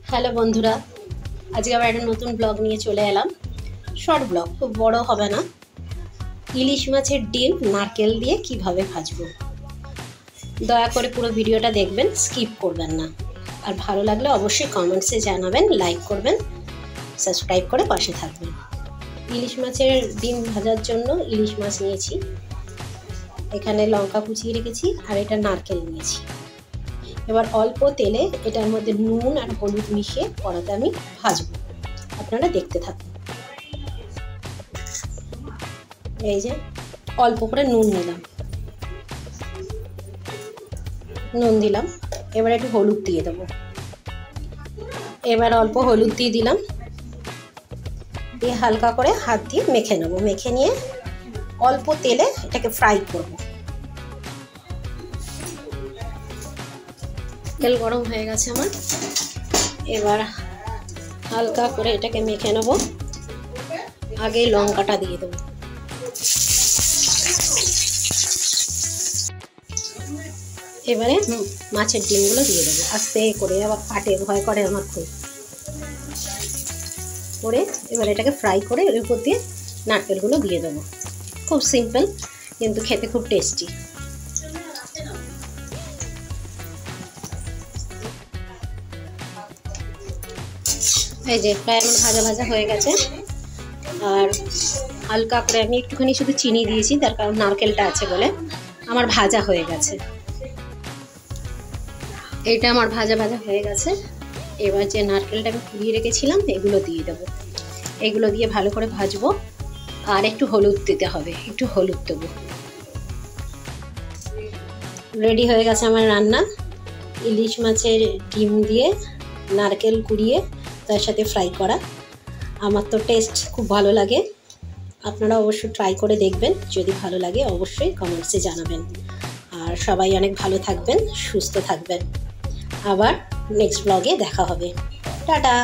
Hello বন্ধুরা, আজকে আবার একটা নতুন ব্লগ নিয়ে চলে এলাম। শর্ট ব্লগ, খুব বড় হবে না। ইলিশ মাছের ডিম নারকেল দিয়ে কিভাবে ভাজবো, দয়া করে পুরো ভিডিওটা দেখবেন, স্কিপ করবেন না। আর ভালো লাগলে অবশ্যই কমেন্টসে জানাবেন, লাইক করবেন, সাবস্ক্রাইব করে পাশে থাকবেন। ইলিশ মাছের ডিম ভাজার জন্য ইলিশ মাছ নিয়েছি, এখানে লঙ্কা কুচিয়ে রেখেছি, আর এটা নারকেল নিয়েছি। এবার অল্প তেলে এটার মধ্যে নুন আর হলুদ মিশিয়ে কড়াতে আমি ভাজবো, আপনারা দেখতে থাকুন। এই যে অল্প করে নুন দিলাম, এবার একটু হলুদ দিয়ে দেবো। এবার অল্প হলুদ দিয়ে দিলাম, দিয়ে হালকা করে হাত দিয়ে মেখে নেবো। মেখে নিয়ে অল্প তেলে এটাকে ফ্রাই করব। তেল গরম হয়ে গেছে আমার, এবার হালকা করে এটাকে মেখে নেব। আগে লঙ্কাটা দিয়ে দেবো, এবারে মাছের ডিমগুলো দিয়ে দেবো আস্তে করে, আবার ফাটে ভয় করে আমার খুব করে। এবার এটাকে ফ্রাই করে এর উপর দিয়ে নারকেলগুলো দিয়ে দেবো। খুব সিম্পল কিন্তু খেতে খুব টেস্টি। এই যে প্রায় আমার ভাজা ভাজা হয়ে গেছে, আর হালকা করে আমি একটুখানি শুধু চিনি দিয়েছি, তার কারণ নারকেলটা আছে বলে। আমার ভাজা হয়ে গেছে, এইটা আমার ভাজা ভাজা হয়ে গেছে। এবার যে নারকেলটা আমি কুড়িয়ে রেখেছিলাম এগুলো দিয়ে দেবো। এগুলো দিয়ে ভালো করে ভাজবো, আর একটু হলুদ দিতে হবে, একটু হলুদ দেবো। রেডি হয়ে গেছে আমার রান্না, ইলিশ মাছের ডিম দিয়ে নারকেল কুড়িয়ে তার সাথে ফ্রাই করা। আমার তো টেস্ট খুব ভালো লাগে, আপনারা অবশ্যই ট্রাই করে দেখবেন। যদি ভালো লাগে অবশ্যই কমেন্টসে জানাবেন। আর সবাই অনেক ভালো থাকবেন, সুস্থ থাকবেন। আবার নেক্সট ব্লগে দেখা হবে। টাটা।